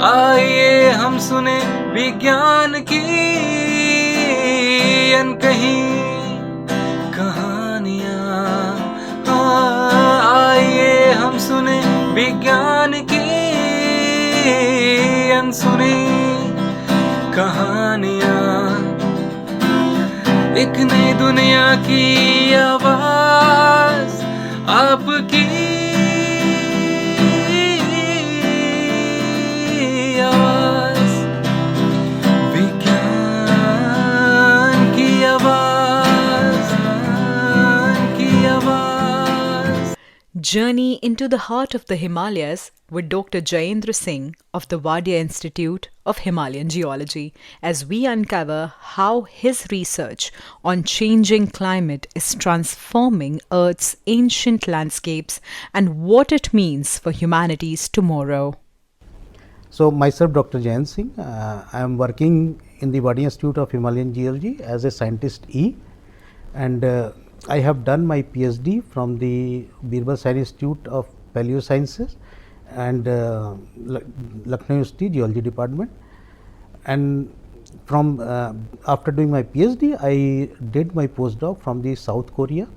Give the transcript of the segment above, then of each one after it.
आइए हम सुने विज्ञान की अनकही कहानियाँ। आइए हम सुने विज्ञान की अनसुनी कहानियाँ। एक नई दुनिया की आवाज़ आपकी आवाज़, विज्ञान की आवाज़, की आवाज़। Journey into the heart of the Himalayas with Dr. Jayendra Singh of the Wadia Institute of Himalayan Geology as we uncover how his research on changing climate is transforming Earth's ancient landscapes and what it means for humanity's tomorrow. So, myself Dr. Jayendra Singh, I am working in the Wadia Institute of Himalayan Geology as a scientist E, and I have done my PhD from the Birbal Science Institute of Paleosciences and Lucknow University Geology Department. And from after doing my PhD, I did my postdoc from the South Korea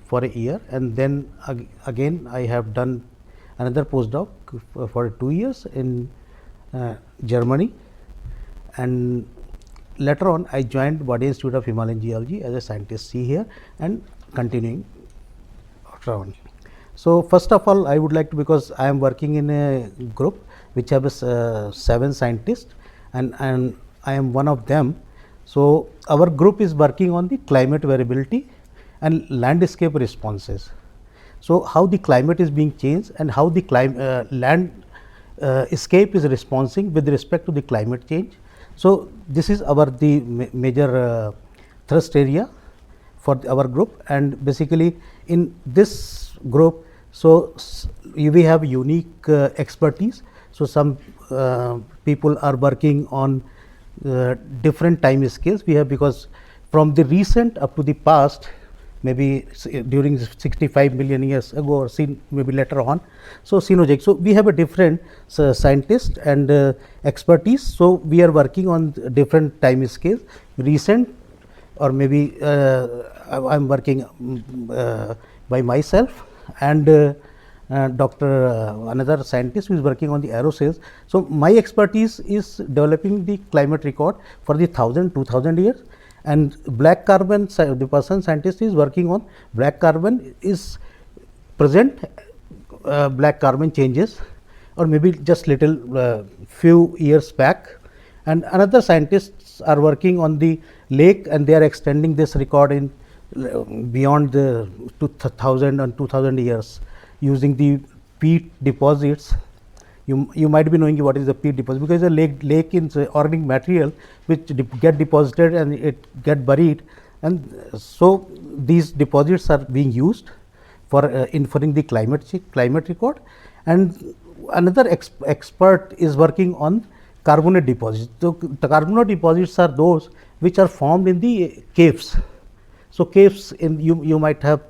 for a year, and then again I have done another postdoc for 2 years in Germany, and later on I joined Wadia Institute of Himalayan Geology as a scientist C here and continuing after on. So, first of all I would like to, because I am working in a group which has 7 scientists and I am one of them. So, our group is working on the climate variability and landscape responses. So, how the climate is being changed and how the landscape is responding with respect to the climate change. So, this is our major thrust area for our group, and basically in this group, so we have unique expertise. So, some people are working on different time scales we have, because from the recent up to the past, maybe during 65 million years ago or maybe later on. So, Cenozoic. So, we have a different scientist and expertise. So, we are working on different time scales, recent or maybe I am working by myself, and another scientist who is working on the aerosols. So, my expertise is developing the climate record for the 1000-2000 years, and black carbon, the person scientist is working on black carbon is present black carbon changes or maybe just little few years back, and another scientists are working on the lake and they are extending this record in beyond the 2000 and 2000 years using the peat deposits. You might be knowing what is the peat deposit, because the lake is organic material which get deposited and it get buried, and so these deposits are being used for inferring the climate record. And another expert is working on carbonate deposits. So, the carbonate deposits are those which are formed in the caves. So, caves, in you might have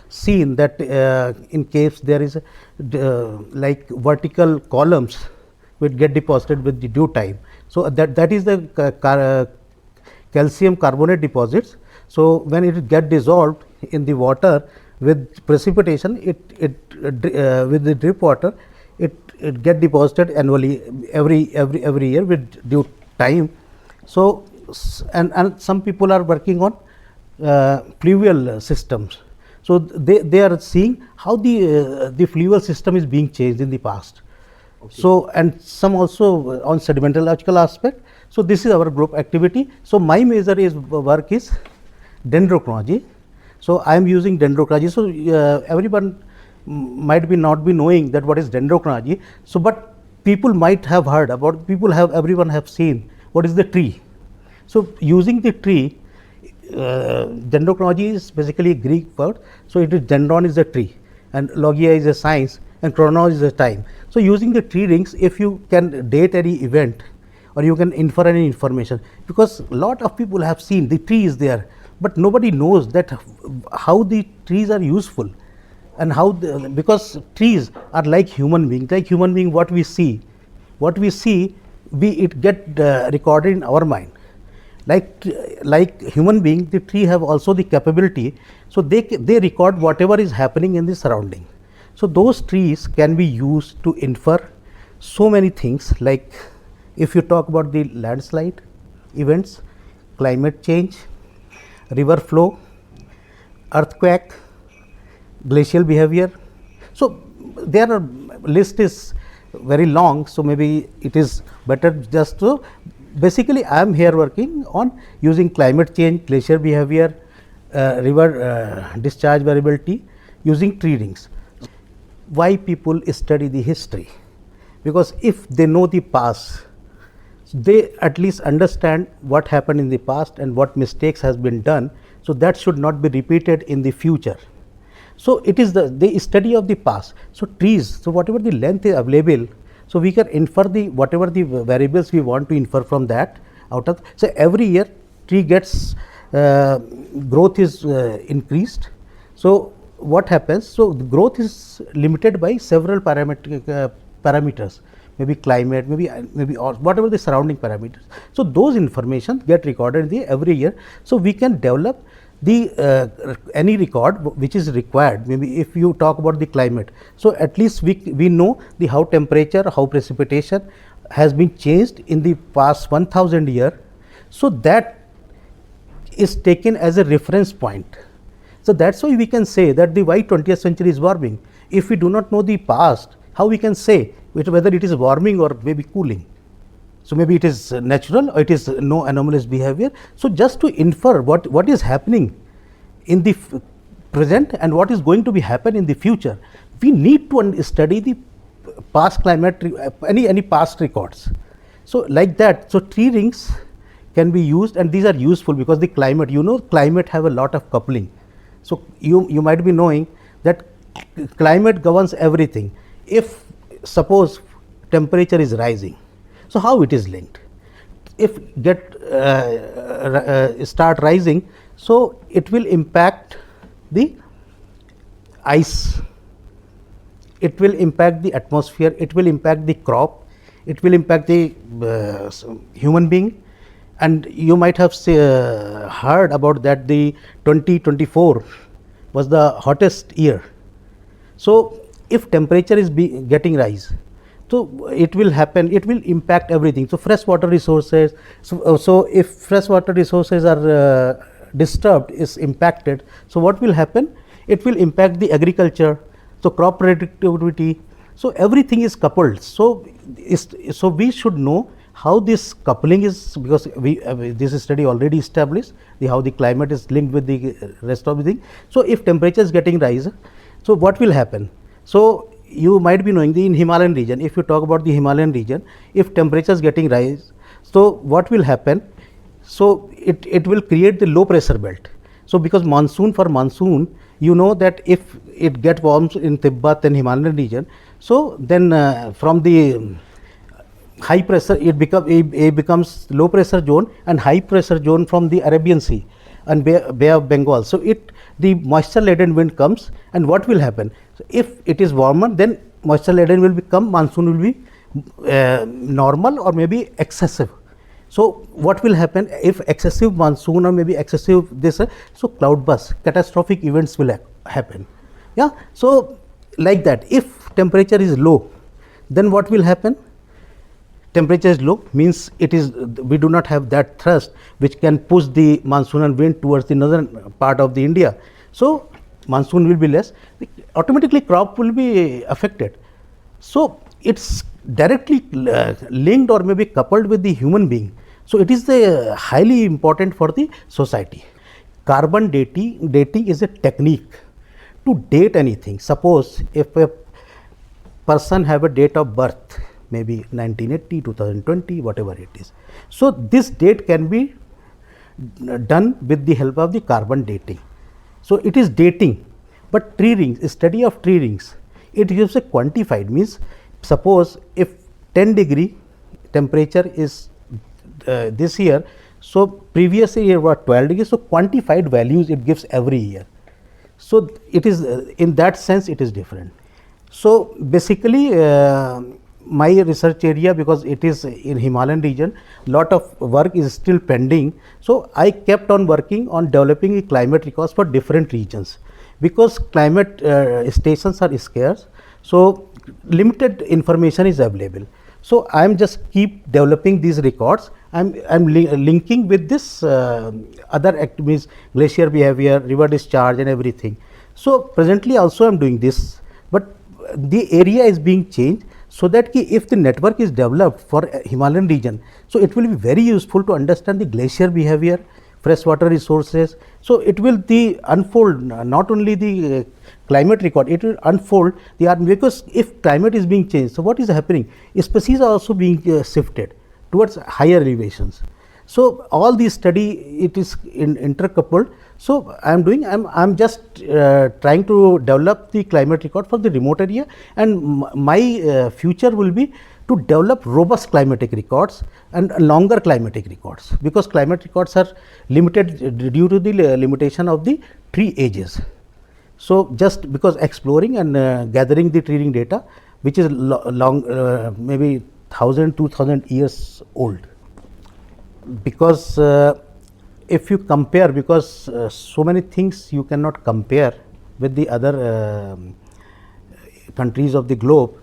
seen that in caves there is like vertical columns which get deposited with the due time. So, that is the calcium carbonate deposits. So, when it get dissolved in the water with precipitation, with the drip water, it get deposited annually every year with due time. So, and some people are working on fluvial systems. So, they are seeing how the fluvial system is being changed in the past. Okay. So, and some also on sedimentological aspect. So, this is our group activity. So, my major work is dendrochronology. So, I am using dendrochronology. So, everyone might not be knowing that what is dendrochronology. So, but people might have heard about, everyone have seen what is the tree. So, using the tree, dendrochronology is basically a Greek word. So, it is dendron is a tree and logia is a science and chronos is a time. So, using the tree rings, if you can date any event or you can infer any information, because lot of people have seen the tree is there, but nobody knows that how the trees are useful and how because trees are like human beings, what we see it get recorded in our mind. Like human being, the tree have also the capability, so they record whatever is happening in the surrounding. So those trees can be used to infer so many things, like if you talk about the landslide events, climate change, river flow, earthquake, glacial behavior. So there are list is very long, so maybe it is better just to, basically I am here working on using climate change, glacier behavior, river discharge variability using tree rings. Why people study the history? Because if they know the past, they at least understand what happened in the past and what mistakes has been done, so that should not be repeated in the future. So it is the study of the past. So trees, so whatever the length is available, so we can infer the whatever the variables we want to infer from that out of. So every year tree gets growth is increased. So what happens? So the growth is limited by several parameters, maybe climate, maybe or whatever the surrounding parameters. So those information get recorded every year. So we can develop the any record which is required. Maybe if you talk about the climate, so at least we know the how temperature, how precipitation has been changed in the past 1000 years. So that is taken as a reference point. So that's why we can say that the why 20th century is warming. If we do not know the past, how we can say whether it is warming or maybe cooling? So maybe it is natural or it is no anomalous behavior. So just to infer what is happening in the present and what is going to be happen in the future, we need to study the past climate, any past records. So like that, so tree rings can be used, and these are useful because the climate, climate have a lot of coupling. So you might be knowing that climate governs everything. If suppose temperature is rising, so how it is linked? If start rising, so it will impact the ice, it will impact the atmosphere, it will impact the crop, it will impact the human being. And you might have heard about that the 2024 was the hottest year. So if temperature is getting rise, so it will happen, it will impact everything. So freshwater resources, so if freshwater resources are disturbed, is impacted, so what will happen? It will impact the agriculture, so crop productivity. So everything is coupled. So we should know how this coupling is, because this study already established how the climate is linked with the rest of the thing. So if temperature is getting rise, so what will happen? So you might be knowing in Himalayan region, if you talk about the Himalayan region, if temperature is getting rise, so what will happen? So it will create the low pressure belt. So because monsoon, that if it get warm in Tibet and Himalayan region, so then from the high pressure it becomes low pressure zone and high pressure zone from the Arabian Sea and Bay of Bengal. So the moisture laden wind comes, and what will happen? So if it is warmer, then moisture laden will become, monsoon will be normal or maybe excessive. So what will happen if excessive monsoon or maybe excessive this, so cloud burst, catastrophic events will happen. Yeah. So like that, if temperature is low, then what will happen? Temperature is low means we do not have that thrust which can push the monsoon and wind towards the northern part of the India. So monsoon will be less, automatically crop will be affected. So it's directly linked or maybe coupled with the human being. So it is highly important for the society. Carbon dating is a technique to date anything. Suppose if a person have a date of birth, maybe 1980, 2020, whatever it is. So this date can be done with the help of the carbon dating. So it is dating, but tree rings, study of tree rings, it gives a quantified, means suppose if 10 degree temperature is this year, so previous year was 12 degrees, so quantified values it gives every year. So it is in that sense it is different. So basically my research area, because it is in Himalayan region, lot of work is still pending. So I kept on working on developing a climate records for different regions, because climate stations are scarce, so limited information is available. So I am just keep developing these records. I'm linking with this other activities, glacier behavior, river discharge and everything. So presently also I am doing this, but the area is being changed, so that if the network is developed for Himalayan region, so it will be very useful to understand the glacier behavior, freshwater resources. So it will unfold not only the climate record, it will unfold because if climate is being changed, so what is happening? Species are also being shifted towards higher elevations. So all these study, it is intercoupled. So I'm just trying to develop the climate record for the remote area, and my future will be to develop robust climatic records and longer climatic records, because climate records are limited due to the limitation of the tree ages. So just because exploring and gathering the tree data, which is long, maybe 1000-2000 years old, because if you compare, because so many things you cannot compare with the other countries of the globe.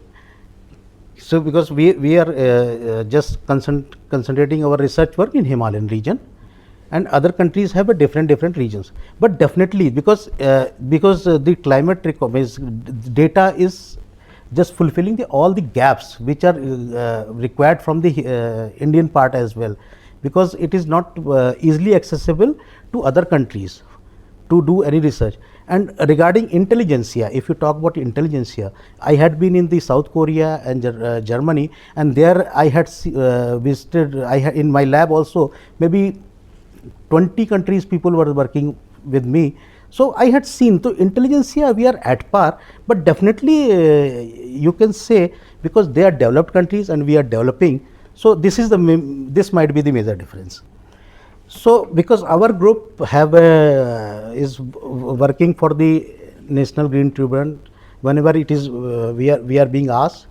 So because we are just concentrating our research work in Himalayan region, and other countries have a different regions, but definitely because the climate data is just fulfilling all the gaps which are required from the Indian part as well, because it is not easily accessible to other countries to do any research. And regarding intelligentsia, if you talk about intelligentsia, I had been in the South Korea and Germany, and there I had visited, in my lab also maybe 20 countries people were working with me. So I had seen, so intelligentsia we are at par, but definitely you can say, because they are developed countries and we are developing, so this might be the major difference. So because our group is working for the National Green Tribunal whenever it is we are being asked,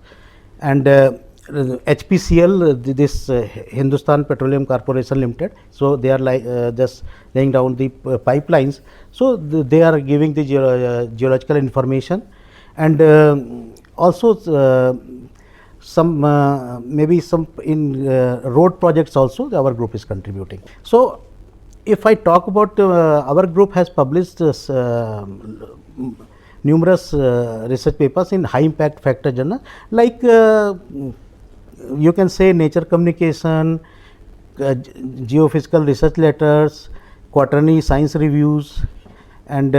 and HPCL, this Hindustan Petroleum Corporation Limited, so they are just laying down the pipelines, so they are giving the geological information, and also some maybe some in road projects also our group is contributing. So if I talk about our group has published numerous research papers in high impact factor journal, like you can say Nature Communication, Geophysical Research Letters, Quaternary Science Reviews, and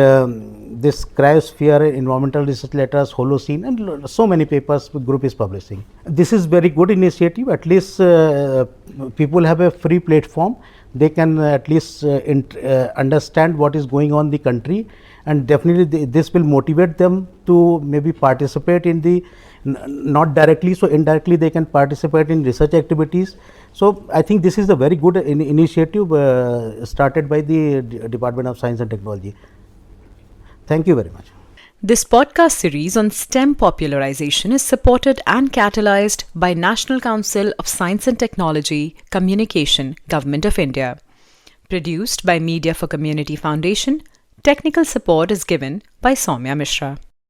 this Cryosphere Environmental Research Letters, Holocene, and so many papers the group is publishing. This is very good initiative. At least people have a free platform. They can at least understand what is going on in the country, and definitely this will motivate them to maybe participate in the not directly, so indirectly they can participate in research activities. So I think this is a very good initiative started by the Department of Science and Technology. Thank you very much. This podcast series on STEM popularization is supported and catalyzed by National Council of Science and Technology, Communication, Government of India. Produced by Media for Community Foundation. Technical support is given by Soumya Mishra.